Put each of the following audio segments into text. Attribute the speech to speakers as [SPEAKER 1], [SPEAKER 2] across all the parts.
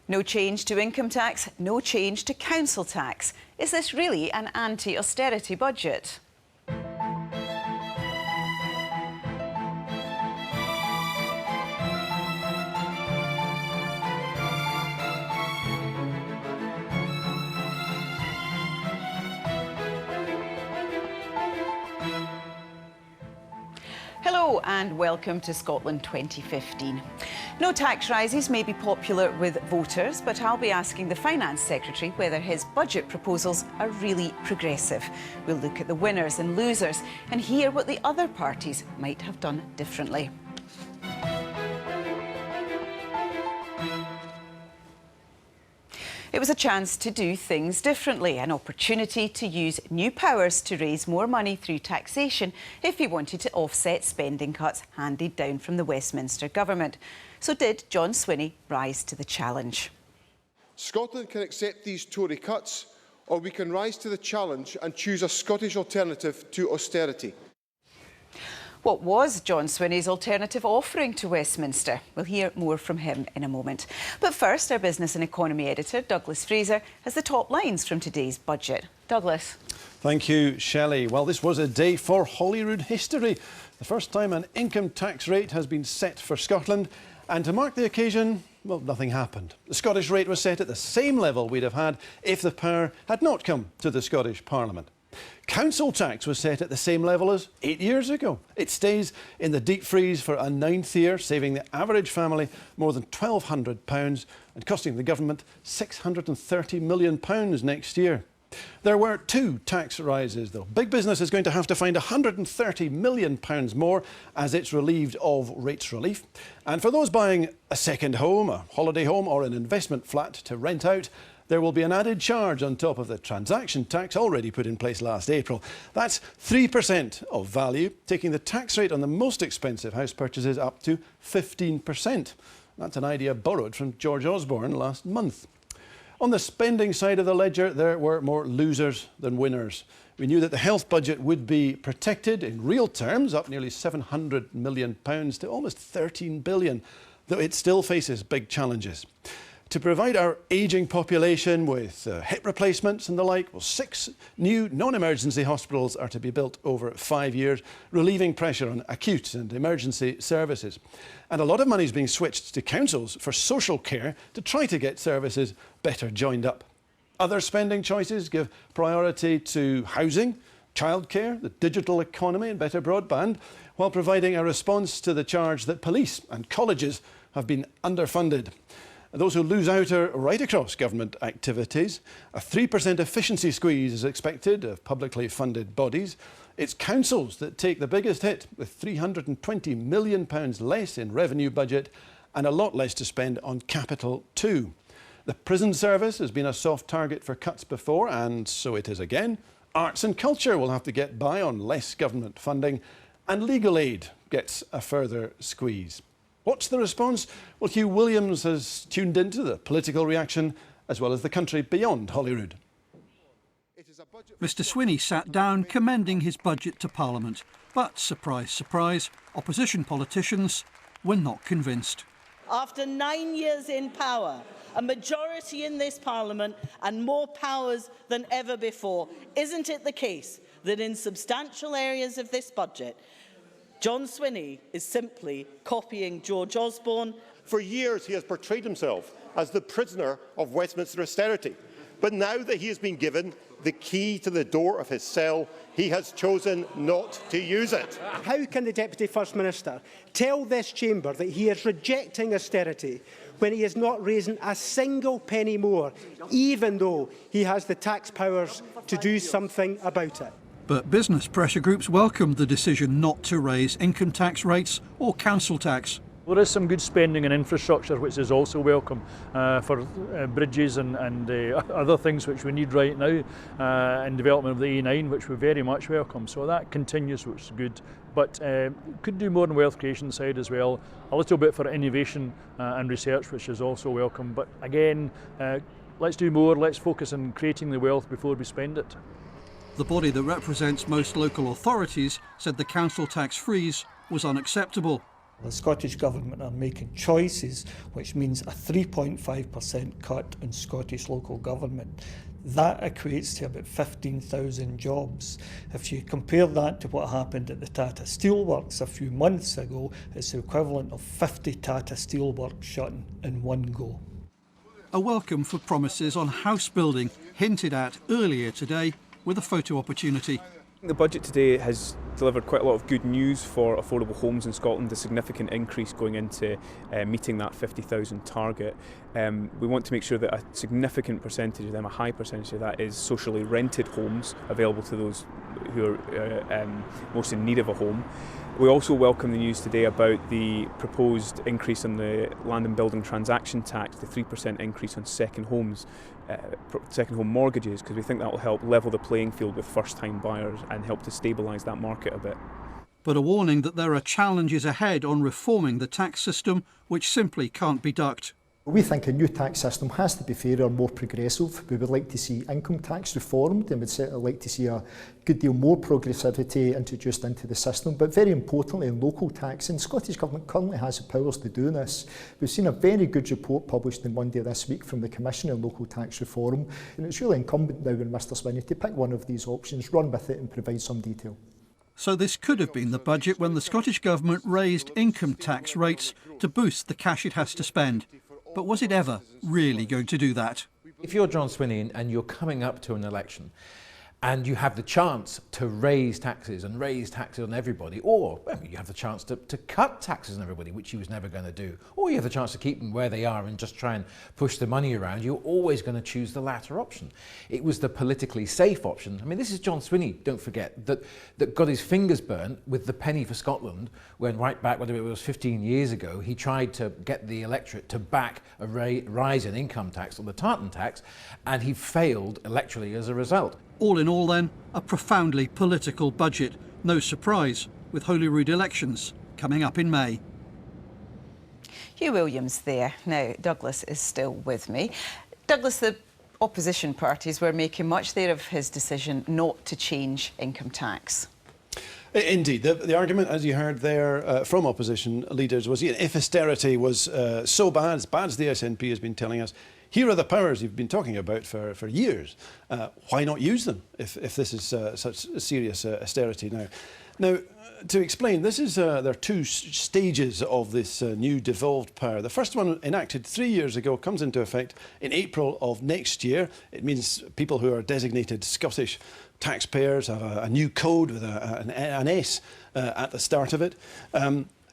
[SPEAKER 1] No change to income tax, no change to council tax. Is this really an anti-austerity budget? Hello and welcome to Scotland 2015. No tax rises may be popular with voters, but I'll be asking the Finance Secretary whether his budget proposals are really progressive. We'll look at the winners and losers and hear what the other parties might have done differently. It was a chance to do things differently, an opportunity to use new powers to raise more money through taxation if he wanted to offset spending cuts handed down from the Westminster government. So did John Swinney rise to the challenge?
[SPEAKER 2] Scotland can accept these Tory cuts, or we can rise to the challenge and choose a Scottish alternative to austerity.
[SPEAKER 1] What was John Swinney's alternative offering to Westminster? We'll hear more from him in a moment. But first, our business and economy editor, Douglas Fraser, has the top lines from today's budget. Douglas.
[SPEAKER 3] Thank you, Shelley. Well, this was a day for Holyrood history. The first time an income tax rate has been set for Scotland. And to mark the occasion, well, nothing happened. The Scottish rate was set at the same level we'd have had if the power had not come to the Scottish Parliament. Council tax was set at the same level as 8 years ago. It stays in the deep freeze for a 9th year, saving the average family more than £1,200 and costing the government £630 million next year. There were 2 tax rises, though. Big business is going to have to find £130 million more as it's relieved of rates relief. And for those buying a second home, a holiday home or an investment flat to rent out, there will be an added charge on top of the transaction tax already put in place last April. That's 3% of value, taking the tax rate on the most expensive house purchases up to 15%. That's an idea borrowed from George Osborne last month. On the spending side of the ledger, there were more losers than winners. We knew that the health budget would be protected in real terms, up nearly £700 million to almost £13 billion, though it still faces big challenges. To provide our ageing population with hip replacements and the like, well, 6 new non-emergency hospitals are to be built over 5 years, relieving pressure on acute and emergency services. And a lot of money is being switched to councils for social care to try to get services better joined up. Other spending choices give priority to housing, childcare, the digital economy and better broadband, while providing a response to the charge that police and colleges have been underfunded. Those who lose out are right across government activities. A 3% efficiency squeeze is expected of publicly funded bodies. It's councils that take the biggest hit, with £320 million less in revenue budget and a lot less to spend on capital too. The prison service has been a soft target for cuts before, and so it is again. Arts and culture will have to get by on less government funding, and legal aid gets a further squeeze. What's the response? Well, Hugh Williams has tuned into the political reaction as well as the country beyond Holyrood.
[SPEAKER 4] Mr Swinney sat down commending his budget to Parliament. But, surprise, surprise, opposition politicians were not convinced.
[SPEAKER 5] After 9 years in power, a majority in this Parliament and more powers than ever before, isn't it the case that in substantial areas of this budget, John Swinney is simply copying George Osborne?
[SPEAKER 6] For years he has portrayed himself as the prisoner of Westminster austerity. But now that he has been given the key to the door of his cell, he has chosen not to use it.
[SPEAKER 7] How can the Deputy First Minister tell this chamber that he is rejecting austerity when he is not raising a single penny more, even though he has the tax powers to do something about it?
[SPEAKER 4] But business pressure groups welcomed the decision not to raise income tax rates or council tax.
[SPEAKER 8] There is some good spending in infrastructure, which is also welcome for bridges and other things which we need right now, and development of the A9, which we very much welcome. So that continues, which is good. But could do more on the wealth creation side as well. A little bit for innovation and research, which is also welcome. But again, let's do more. Let's focus on creating the wealth before we spend it.
[SPEAKER 4] The body that represents most local authorities said the council tax freeze was unacceptable.
[SPEAKER 9] The Scottish Government are making choices, which means a 3.5% cut in Scottish local government. That equates to about 15,000 jobs. If you compare that to what happened at the Tata Steelworks a few months ago, it's the equivalent of 50 Tata Steelworks shutting in one go.
[SPEAKER 4] A welcome for promises on house building hinted at earlier today with a photo opportunity.
[SPEAKER 10] The budget today has delivered quite a lot of good news for affordable homes in Scotland, a significant increase going into meeting that 50,000 target. We want to make sure that a significant percentage of them, a high percentage of that, is socially rented homes available to those who are most in need of a home. We also welcome the news today about the proposed increase in the land and building transaction tax, the 3% increase on second home mortgages, because we think that will help level the playing field with first-time buyers and help to stabilise that market a bit.
[SPEAKER 4] But a warning that there are challenges ahead on reforming the tax system which simply can't be ducked.
[SPEAKER 11] We think a new tax system has to be fairer and more progressive. We would like to see income tax reformed and would certainly like to see a good deal more progressivity introduced into the system. But very importantly, in local tax, and the Scottish Government currently has the powers to do this. We've seen a very good report published on Monday this week from the Commission on Local Tax Reform, and it's really incumbent now on Mr Swinney to pick one of these options, run with it and provide some detail.
[SPEAKER 4] So this could have been the budget when the Scottish Government raised income tax rates to boost the cash it has to spend. But was it ever really going to do that?
[SPEAKER 12] If you're John Swinney and you're coming up to an election and you have the chance to raise taxes on everybody, or you have the chance to cut taxes on everybody, which he was never going to do, or you have the chance to keep them where they are and just try and push the money around, you're always going to choose the latter option. It was the politically safe option. I mean, this is John Swinney, don't forget, that got his fingers burnt with the penny for Scotland when right back, whether it was 15 years ago, he tried to get the electorate to back a rise in income tax or the tartan tax, and he failed electorally as a result.
[SPEAKER 4] All in all then, a profoundly political budget. No surprise, with Holyrood elections coming up in May.
[SPEAKER 1] Hugh Williams there. Now, Douglas is still with me. Douglas, the opposition parties were making much there of his decision not to change income tax.
[SPEAKER 3] Indeed. The argument, as you heard there from opposition leaders, was if austerity was so bad as the SNP has been telling us, here are the powers you've been talking about for years. Why not use them if this is such serious austerity now? Now, to explain, there are two stages of this new devolved power. The first one, enacted 3 years ago, comes into effect in April of next year. It means people who are designated Scottish taxpayers have a new code with an S at the start of it.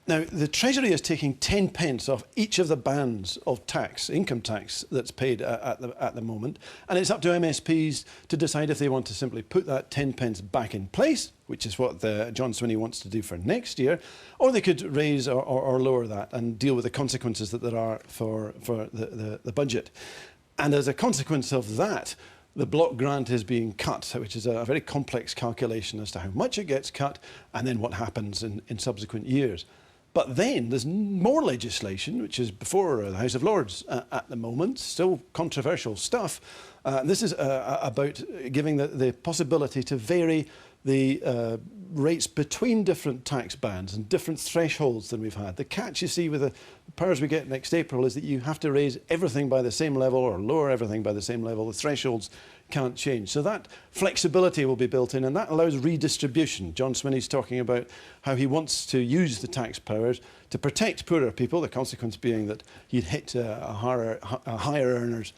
[SPEAKER 3] Now, the Treasury is taking 10 pence off each of the bands of tax, income tax, that's paid at the moment, and it's up to MSPs to decide if they want to simply put that 10 pence back in place, which is what John Swinney wants to do for next year, or they could raise or lower that and deal with the consequences that there are for the budget. And as a consequence of that, the block grant is being cut, which is a very complex calculation as to how much it gets cut and then what happens in subsequent years. But then there's more legislation, which is before the House of Lords at the moment, still controversial stuff. This is about giving the possibility to vary the rates between different tax bands and different thresholds than we've had. The catch, you see, with the powers we get next April is that you have to raise everything by the same level or lower everything by the same level. The thresholds can't change. So that flexibility will be built in, and that allows redistribution. John Swinney's talking about how he wants to use the tax powers to protect poorer people, the consequence being that he'd hit higher earners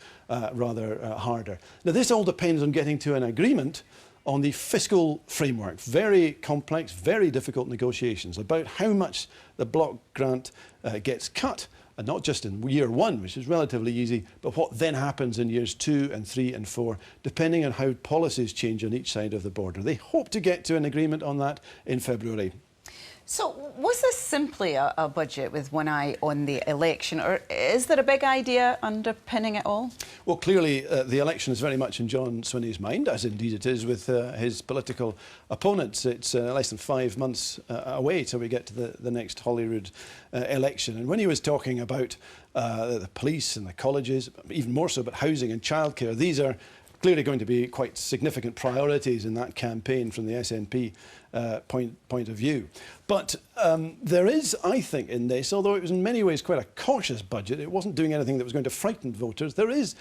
[SPEAKER 3] rather harder. Now, this all depends on getting to an agreement on the fiscal framework. Very complex, very difficult negotiations about how much the block grant gets cut, and not just in year one, which is relatively easy, but what then happens in years 2 and 3 and 4, depending on how policies change on each side of the border. They hope to get to an agreement on that in February.
[SPEAKER 1] So was this simply a budget with one eye on the election, or is there a big idea underpinning it all? Well, clearly the election is very much in John Swinney's mind, as indeed it is with his political opponents. It's less than 5 months away till we get to the next Holyrood election. And when he was talking about the police and the colleges, even more so about housing and childcare, these are
[SPEAKER 3] clearly going to be quite significant priorities in that campaign from the SNP point of view. But there is, I think, in this, although it was in many ways quite a cautious budget, it wasn't doing anything that was going to frighten voters, there is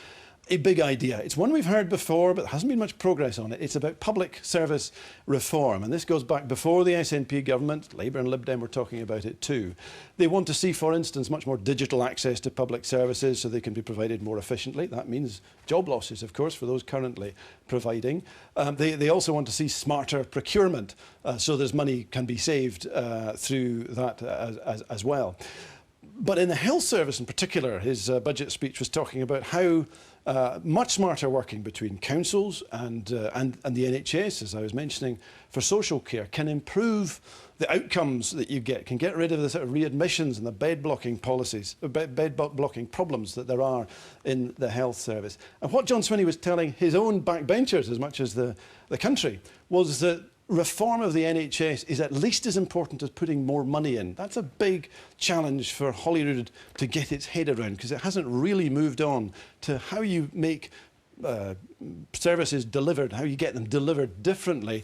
[SPEAKER 3] a big idea. It's one we've heard before, but there hasn't been much progress on it. It's about public service reform. And this goes back before the SNP government. Labour and Lib Dem were talking about it too. They want to see, for instance, much more digital access to public services so they can be provided more efficiently. That means job losses, of course, for those currently providing. They also want to see smarter procurement so there's money can be saved through that as well. But in the health service in particular, his budget speech was talking about how much smarter working between councils and the NHS, as I was mentioning, for social care can improve the outcomes that you get, can get rid of the sort of readmissions and the bed blocking policies, bed blocking problems that there are in the health service. And what John Swinney was telling his own backbenchers as much as the country was that reform of the NHS is at least as important as putting more money in. That's a big challenge for Holyrood to get its head around, because it hasn't really moved on to how you make services delivered, how you get them delivered differently.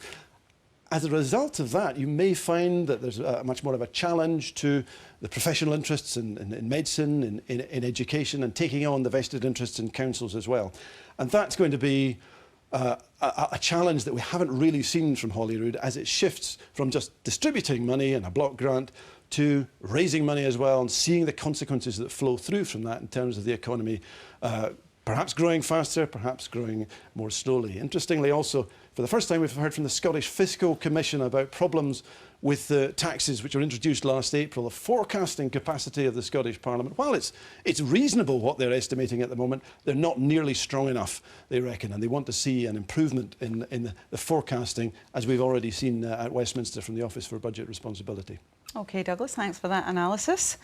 [SPEAKER 3] As a result of that, you may find that there's much more of a challenge to the professional interests in medicine, in education, and taking on the vested interests in councils as well. And that's going to be a challenge that we haven't really seen from Holyrood as it shifts from just distributing money in a block grant to raising money as well and seeing the consequences that flow through from that in terms of the economy, perhaps growing faster, perhaps growing more slowly. Interestingly also, for the first time we've heard from the Scottish Fiscal Commission about problems with the taxes which were introduced last April, the forecasting capacity of the Scottish Parliament. While it's reasonable what they're estimating at the moment, they're not nearly strong enough, they reckon, and they want to see an improvement in the forecasting, as we've already seen at Westminster from the Office for Budget Responsibility. OK, Douglas, thanks for that analysis.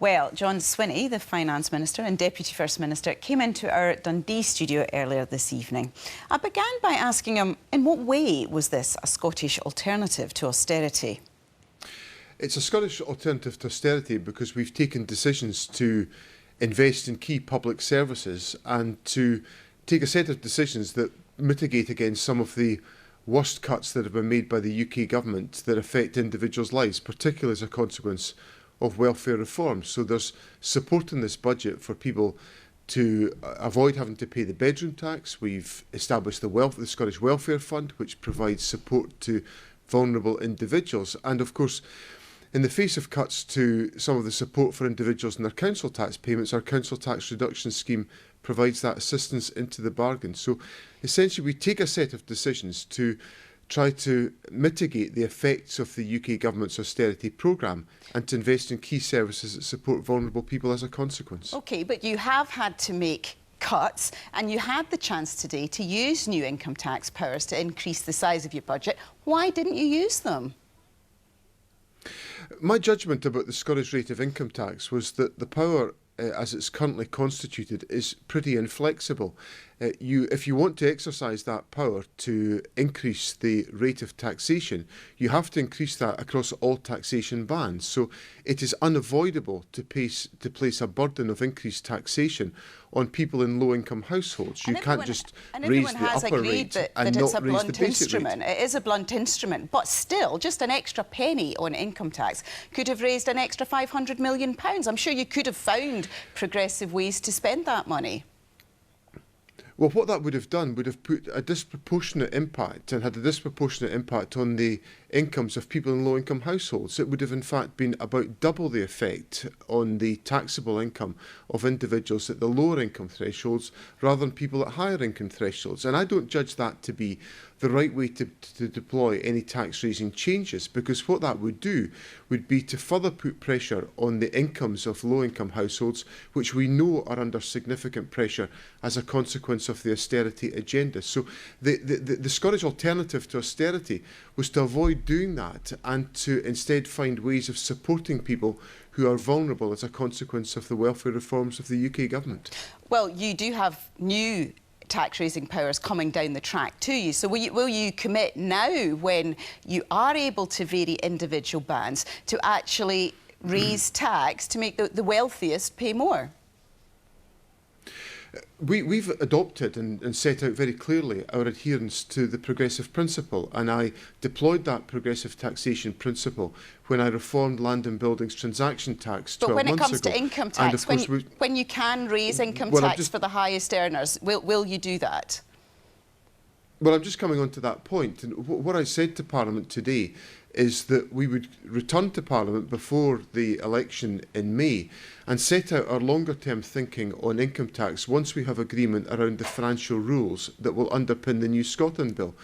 [SPEAKER 3] Well, John Swinney, the Finance Minister and Deputy First Minister, came into our Dundee studio earlier this evening. I began by asking him, in what way was this a Scottish alternative to austerity?
[SPEAKER 2] It's a Scottish alternative to austerity because we've taken decisions to invest in key public services and to take a set of decisions that mitigate against some of the worst cuts that have been made by the UK government that affect individuals' lives, particularly as a consequence of welfare reform. So there's support in this budget for people to avoid having to pay the bedroom tax. We've established the Scottish Welfare Fund, which provides support to vulnerable individuals. And of course, in the face of cuts to some of the support for individuals in their council tax payments, our council tax reduction scheme provides that assistance into the bargain. So essentially, we take a set of decisions to try to mitigate the effects of the UK government's austerity programme and to invest in key services that support vulnerable people as a consequence. OK, but you have had to make cuts and you had the chance today to use new income tax powers to increase the size of your budget. Why didn't you use them? My judgment about the Scottish rate of income tax was that the power as it's currently constituted is pretty inflexible. If you want to exercise that power to increase the rate of taxation, you have to increase that across all taxation bands. So it is unavoidable to place a burden of increased taxation on people in low-income households. You can't just raise the upper rate and not raise the basic rate. It is a blunt instrument, but still, just an extra penny on income tax could have raised an extra £500 million. I'm sure you could have found progressive ways to spend that money. Well, what that would have done would have put a disproportionate impact and had a disproportionate impact on the incomes of people in low-income households. It would have, in fact, been about double the effect on the taxable income of individuals at the lower income thresholds rather than people at higher income thresholds. And I don't judge that to be the right way to deploy any tax-raising changes, because what that would do would be to further put pressure on the incomes of low-income households, which we know are under significant pressure as a consequence of the austerity agenda. So the Scottish alternative to austerity was to avoid doing that and to instead find ways of supporting people who are vulnerable as a consequence of the welfare reforms of the UK government. Well, you do have new tax-raising powers coming down the track to you. So will you commit now, when you are able to vary individual bands, to actually raise tax to make the wealthiest pay more? We've adopted and set out very clearly our adherence to the progressive principle, and I deployed that progressive taxation principle when I reformed land and buildings transaction tax 12 months ago.
[SPEAKER 1] But when it comes to income tax, when you can raise income tax for the highest earners, will you do that?
[SPEAKER 2] Well, I'm just coming on to that point. And what I said to Parliament today is that we would return to Parliament before the election in May and set out our longer-term thinking on income tax once we have agreement around the financial rules that will underpin the new Scotland Bill.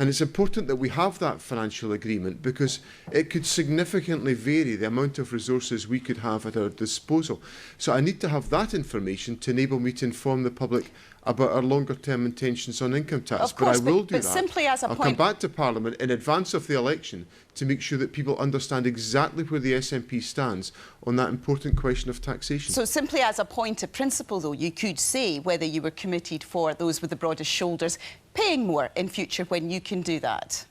[SPEAKER 2] And it's important that we have that financial agreement because it could significantly vary the amount of resources we could have at our disposal. So I need to have that information to enable me to inform the public about our longer-term intentions on income tax.
[SPEAKER 1] Of course,
[SPEAKER 2] but I will do that.
[SPEAKER 1] Simply as a
[SPEAKER 2] I'll come back to Parliament in advance of the election to make sure that people understand exactly where the SNP stands on that important question of taxation.
[SPEAKER 1] So simply as a point of principle, though, you could say whether you were committed for those with the broadest shoulders paying more in future when you can do that.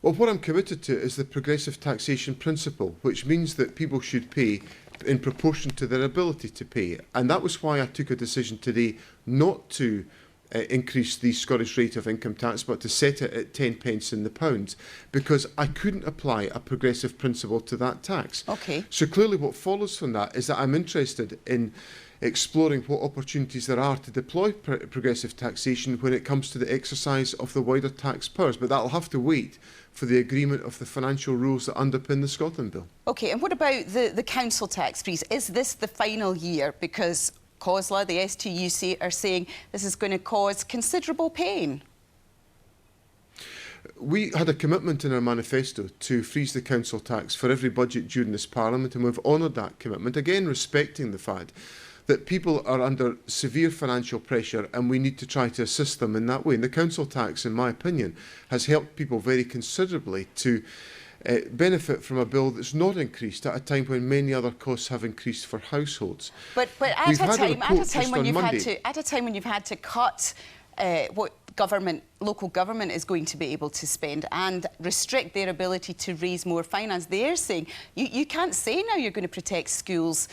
[SPEAKER 2] Well, what I'm committed to is the progressive taxation principle, which means that people should pay in proportion to their ability to pay. And that was why I took a decision today not to increase the Scottish rate of income tax, but to set it at 10 pence in the pound, because I couldn't apply a progressive principle to that tax.
[SPEAKER 1] Okay.
[SPEAKER 2] So clearly what follows from that is that I'm interested in exploring what opportunities there are to deploy progressive taxation when it comes to the exercise of the wider tax powers, but that'll have to wait for the agreement of the financial rules that underpin the Scotland Bill.
[SPEAKER 1] OK, and what about the council tax freeze? Is this the final year? Because COSLA, the STUC, are saying this is going to cause considerable pain.
[SPEAKER 2] We had a commitment in our manifesto to freeze the council tax for every budget during this Parliament, and we've honoured that commitment, again respecting the fact that people are under severe financial pressure and we need to try to assist them in that way. And the council tax, in my opinion, has helped people very considerably to benefit from a bill that's not increased at a time when many other costs have increased for households.
[SPEAKER 1] But at a time when you've had to cut what local government is going to be able to spend and restrict their ability to raise more finance, they're saying you can't say now you're going to protect schools,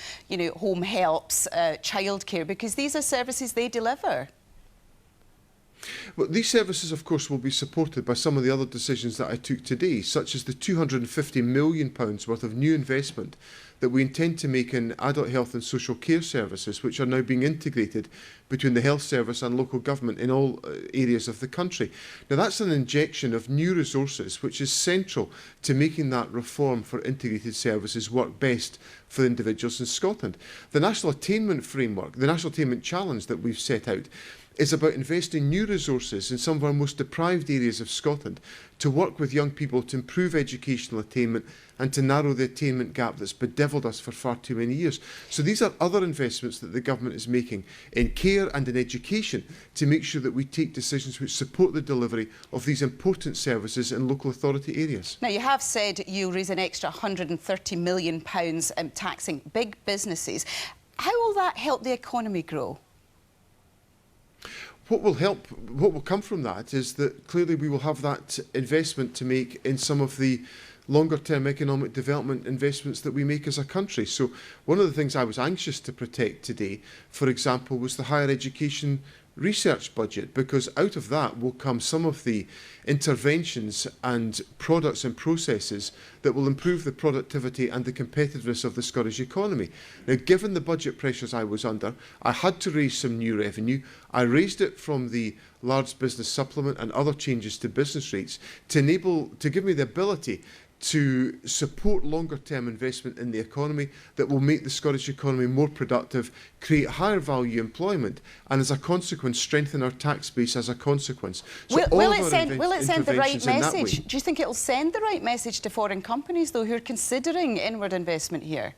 [SPEAKER 1] home helps, childcare, because these are services they deliver.
[SPEAKER 2] Well, these services, of course, will be supported by some of the other decisions that I took today, such as the £250 million worth of new investment that we intend to make in adult health and social care services, which are now being integrated between the health service and local government in all areas of the country. Now, that's an injection of new resources, which is central to making that reform for integrated services work best for individuals in Scotland. The National Attainment Framework, the National Attainment Challenge that we've set out, is about investing new resources in some of our most deprived areas of Scotland to work with young people to improve educational attainment and to narrow the attainment gap that's bedevilled us for far too many years. So these are other investments that the government is making in care and in education to make sure that we take decisions which support the delivery of these important services in local authority areas.
[SPEAKER 1] Now, you have said you'll raise an extra £130 million taxing big businesses. How will that help the economy grow?
[SPEAKER 2] What will come from that is that clearly we will have that investment to make in some of the longer-term economic development investments that we make as a country. So one of the things I was anxious to protect today, for example, was the higher education research budget, because out of that will come some of the interventions and products and processes that will improve the productivity and the competitiveness of the Scottish economy. Now, given the budget pressures I was under, I had to raise some new revenue. I raised it from the large business supplement and other changes to business rates to give me the ability to support longer-term investment in the economy that will make the Scottish economy more productive, create higher value employment, and as a consequence strengthen our tax base as a consequence. So
[SPEAKER 1] will it send the right message? Do you think it will send the right message to foreign companies, though, who are considering inward investment here?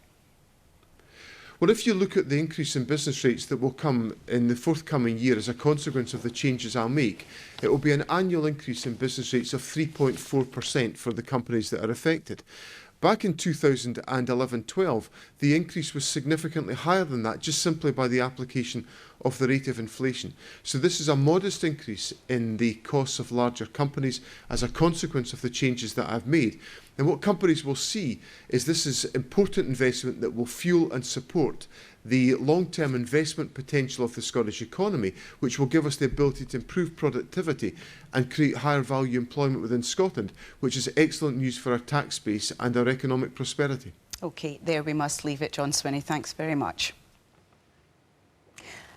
[SPEAKER 2] Well, if you look at the increase in business rates that will come in the forthcoming year as a consequence of the changes I'll make, it will be an annual increase in business rates of 3.4% for the companies that are affected. Back in 2011-12, the increase was significantly higher than that, just simply by the application of the rate of inflation. So this is a modest increase in the costs of larger companies as a consequence of the changes that I've made. And what companies will see is this is important investment that will fuel and support the long-term investment potential of the Scottish economy, which will give us the ability to improve productivity and create higher value employment within Scotland, which is excellent news for our tax base and our economic prosperity.
[SPEAKER 1] OK, there we must leave it. John Swinney, thanks very much.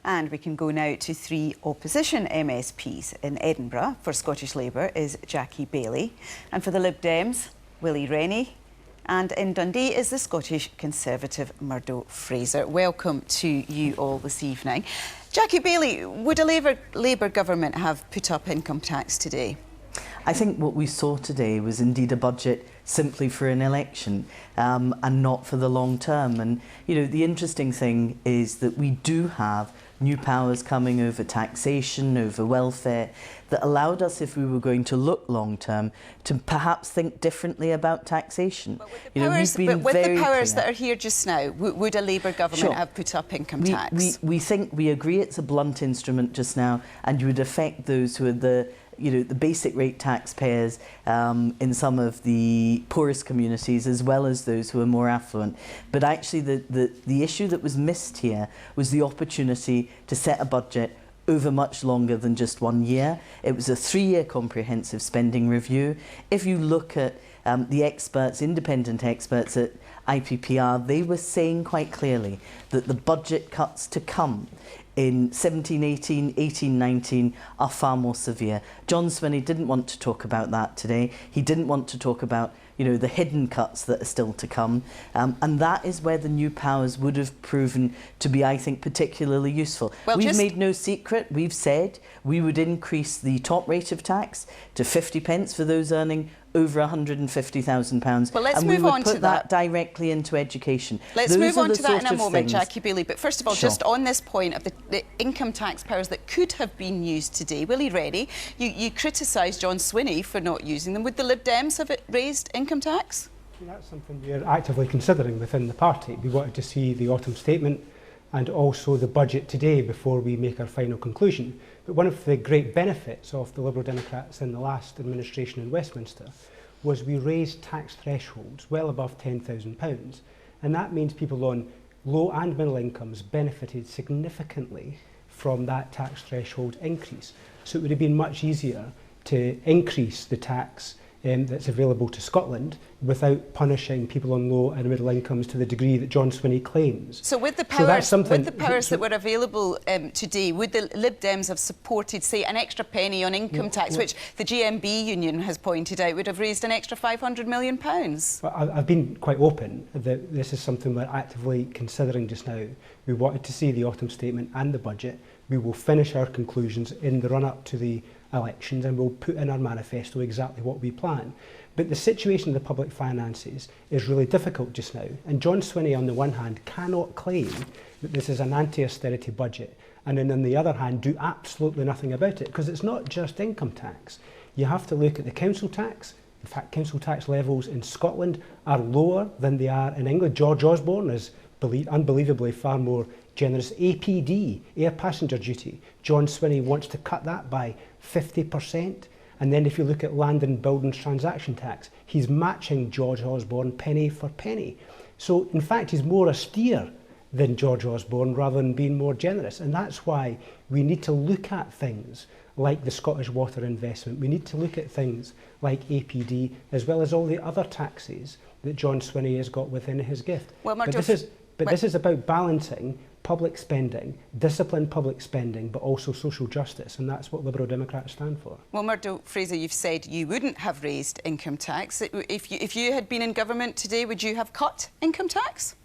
[SPEAKER 1] And we can go now to 3 opposition MSPs. In Edinburgh, for Scottish Labour, is Jackie Baillie. And for the Lib Dems, Willie Rennie. And in Dundee is the Scottish Conservative Murdo Fraser. Welcome to you all this evening. Jackie Baillie, would a Labour government have put up income tax today?
[SPEAKER 13] I think what we saw today was indeed a budget simply for an election and not for the long term. And, you know, the interesting thing is that we do have new powers coming over taxation, over welfare, that allowed us, if we were going to look long term, to perhaps think differently about taxation.
[SPEAKER 1] But with the powers that are here just now, would a Labour government have put up income tax?
[SPEAKER 13] We agree it's a blunt instrument just now, and you would affect those who are the basic rate taxpayers in some of the poorest communities, as well as those who are more affluent. But actually the issue that was missed here was the opportunity to set a budget over much longer than just 1 year. It was a 3-year comprehensive spending review. If you look at the experts, independent experts at IPPR, they were saying quite clearly that the budget cuts to come in 17-18, 18-19 are far more severe. John Swinney didn't want to talk about that today. He didn't want to talk about, you know, the hidden cuts that are still to come. And that is where the new powers would have proven to be, I think, particularly useful. Well, we've made no secret. We've said we would increase the top rate of tax to 50 pence for those earning over £150,000.
[SPEAKER 1] Well, let's
[SPEAKER 13] and
[SPEAKER 1] move
[SPEAKER 13] we would
[SPEAKER 1] on
[SPEAKER 13] put
[SPEAKER 1] to
[SPEAKER 13] that directly into education.
[SPEAKER 1] Let's move on to that in a moment, Jackie Baillie. But first of all, just on this point of the income tax powers that could have been used today, Willie Rennie, you criticised John Swinney for not using them. Would the Lib Dems have raised income tax?
[SPEAKER 7] That's something we're actively considering within the party. We wanted to see the autumn statement and also the budget today before we make our final conclusion. But one of the great benefits of the Liberal Democrats in the last administration in Westminster was we raised tax thresholds well above £10,000, and that means people on low and middle incomes benefited significantly from that tax threshold increase. So it would have been much easier to increase the tax that's available to Scotland without punishing people on low and middle incomes to the degree that John Swinney claims.
[SPEAKER 1] So with the powers, that were available today, would the Lib Dems have supported, say, an extra penny on income tax, which the GMB union has pointed out would have raised an extra £500 million?
[SPEAKER 7] Well, I've been quite open that this is something we're actively considering just now. We wanted to see the autumn statement and the budget. We will finish our conclusions in the run-up to the elections and we'll put in our manifesto exactly what we plan. But the situation of the public finances is really difficult just now, and John Swinney on the one hand cannot claim that this is an anti-austerity budget and then on the other hand do absolutely nothing about it, because it's not just income tax. You have to look at the council tax. In fact, council tax levels in Scotland are lower than they are in England. George Osborne is unbelievably far more generous. APD, air passenger duty, John Swinney wants to cut that by 50%. And then if you look at land and buildings transaction tax, he's matching George Osborne penny for penny. So in fact, he's more austere than George Osborne rather than being more generous. And that's why we need to look at things like the Scottish Water investment. We need to look at things like APD, as well as all the other taxes that John Swinney has got within his gift.
[SPEAKER 1] Well,
[SPEAKER 7] This is about balancing public spending, disciplined public spending, but also social justice, and that's what Liberal Democrats stand for.
[SPEAKER 1] Well, Murdo Fraser, you've said you wouldn't have raised income tax. If you had been in government today, would you have cut income tax?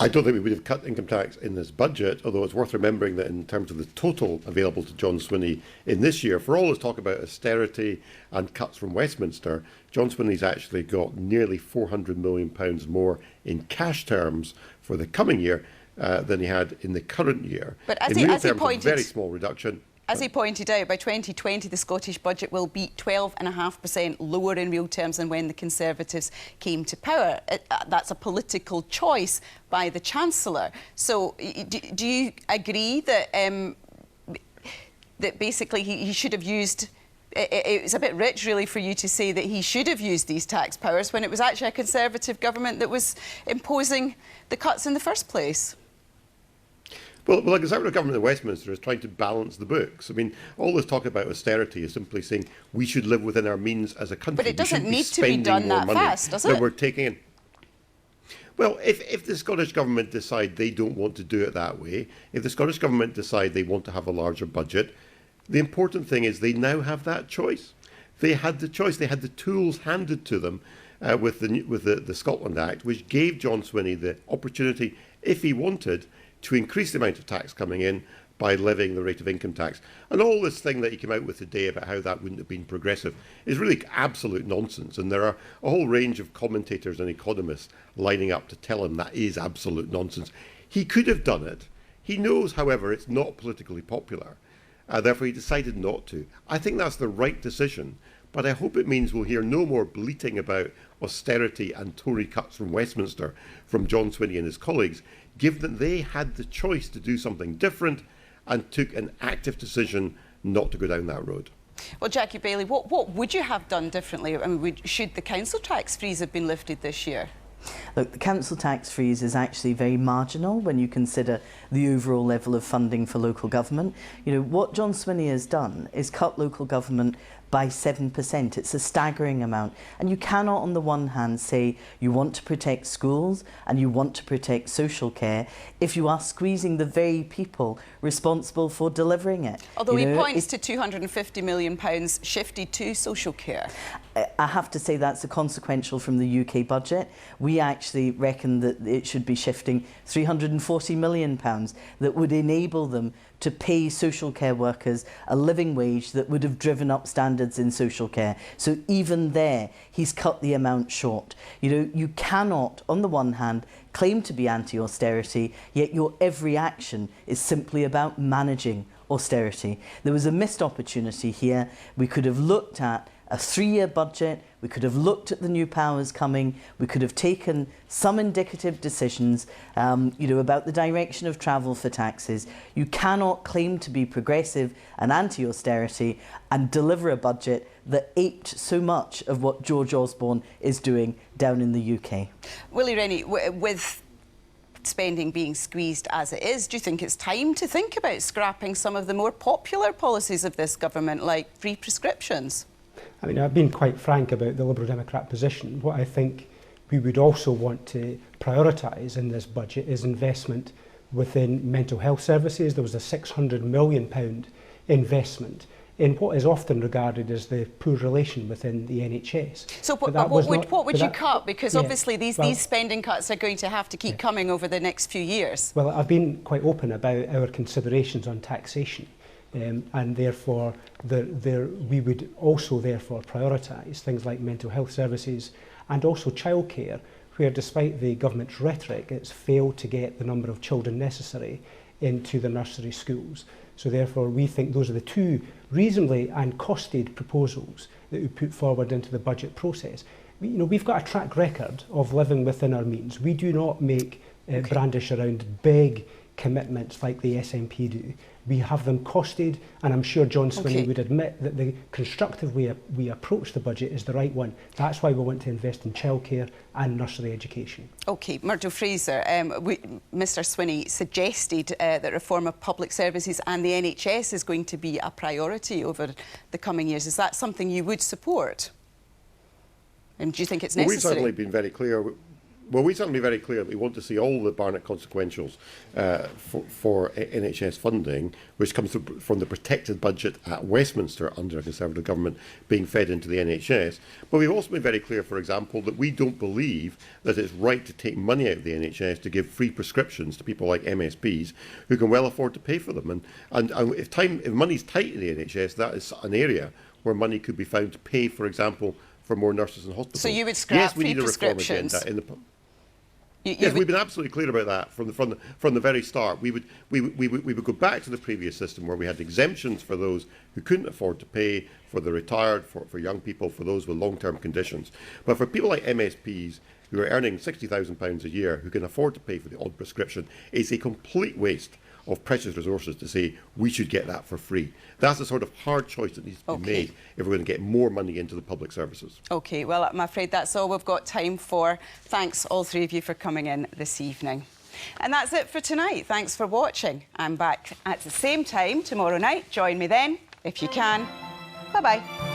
[SPEAKER 6] I don't think we would have cut income tax in this budget, although it's worth remembering that in terms of the total available to John Swinney in this year, for all his talk about austerity and cuts from Westminster, John Swinney's actually got nearly £400 million more in cash terms for the coming year than he had in the current year.
[SPEAKER 1] But as he pointed,
[SPEAKER 6] a very small reduction.
[SPEAKER 1] As he pointed out, by 2020 the Scottish budget will be 12.5% lower in real terms than when the Conservatives came to power. That's a political choice by the Chancellor. So do you agree that that basically he should have used it was a bit rich, really, for you to say that he should have used these tax powers when it was actually a Conservative government that was imposing the cuts in the first place.
[SPEAKER 6] Well, the Conservative government in Westminster is trying to balance the books. I mean, all this talk about austerity is simply saying we should live within our means as a country.
[SPEAKER 1] But it doesn't need to be done that fast, does it?
[SPEAKER 6] We're taking in. Well, if the Scottish Government decide they don't want to do it that way, if the Scottish Government decide they want to have a larger budget, the important thing is they now have that choice. They had the choice. They had the tools handed to them with the Scotland Act, which gave John Swinney the opportunity, if he wanted, to increase the amount of tax coming in by levying the rate of income tax. And all this thing that he came out with today about how that wouldn't have been progressive is really absolute nonsense. And there are a whole range of commentators and economists lining up to tell him that is absolute nonsense. He could have done it. He knows, however, it's not politically popular. Therefore, he decided not to. I think that's the right decision. But I hope it means we'll hear no more bleating about austerity and Tory cuts from Westminster from John Swinney and his colleagues, given that they had the choice to do something different and took an active decision not to go down that road.
[SPEAKER 1] Well, Jackie Baillie, what would you have done differently? I mean, should the council tax freeze have been lifted this year?
[SPEAKER 13] Look, the council tax freeze is actually very marginal when you consider the overall level of funding for local government. You know, what John Swinney has done is cut local government by 7%. It's a staggering amount. And you cannot, on the one hand, say you want to protect schools and you want to protect social care if you are squeezing the very people responsible for delivering it.
[SPEAKER 1] Although he points to £250 million shifted to social care.
[SPEAKER 13] I have to say that's a consequential from the UK budget. We actually reckon that it should be shifting £340 million that would enable them to pay social care workers a living wage that would have driven up standards in social care. So even there, he's cut the amount short. You know, you cannot, on the one hand, claim to be anti-austerity, yet your every action is simply about managing austerity. There was a missed opportunity here. We could have looked at a 3-year budget, we could have looked at the new powers coming, we could have taken some indicative decisions about the direction of travel for taxes. You cannot claim to be progressive and anti-austerity and deliver a budget that aped so much of what George Osborne is doing down in the UK.
[SPEAKER 1] Willie Rennie, with spending being squeezed as it is, do you think it's time to think about scrapping some of the more popular policies of this government, like free prescriptions?
[SPEAKER 7] I mean, I've been quite frank about the Liberal Democrat position. What I think we would also want to prioritise in this budget is investment within mental health services. There was a £600 million investment in what is often regarded as the poor relation within the NHS.
[SPEAKER 1] So what would you cut? Because obviously these spending cuts are going to have to keep coming over the next few years.
[SPEAKER 7] Well, I've been quite open about our considerations on taxation. And therefore, we would also therefore prioritise things like mental health services and also childcare, where despite the government's rhetoric, it's failed to get the number of children necessary into the nursery schools. So therefore, we think those are the two reasonably and costed proposals that we put forward into the budget process. We've got a track record of living within our means. We do not make brandish around big commitments like the SNP do. We have them costed, and I'm sure John Swinney would admit that the constructive way we approach the budget is the right one. That's why we want to invest in childcare and nursery education.
[SPEAKER 1] OK, Murdo Fraser, Mr Swinney suggested that reform of public services and the NHS is going to be a priority over the coming years. Is that something you would support? And do you think it's necessary?
[SPEAKER 6] We've certainly been very clear. Well, we certainly very clear that we want to see all the Barnett consequentials for NHS funding, which comes from the protected budget at Westminster under a Conservative government, being fed into the NHS. But we've also been very clear, for example, that we don't believe that it's right to take money out of the NHS to give free prescriptions to people like MSPs who can well afford to pay for them. And if money's tight in the NHS, that is an area where money could be found to pay, for example, for more nurses in hospitals.
[SPEAKER 1] So you would scrap free prescriptions?
[SPEAKER 6] Yes, we need a reform agenda. Yes, we've been absolutely clear about that from the very start. We would go back to the previous system where we had exemptions for those who couldn't afford to pay, for the retired, for young people, for those with long-term conditions. But for people like MSPs who are earning £60,000 a year, who can afford to pay for the odd prescription, it's a complete waste of precious resources to say we should get that for free. That's the sort of hard choice that needs to be made if we're going to get more money into the public services.
[SPEAKER 1] OK, well, I'm afraid that's all we've got time for. Thanks, all three of you, for coming in this evening. And that's it for tonight. Thanks for watching. I'm back at the same time tomorrow night. Join me then, if you can. Bye-bye.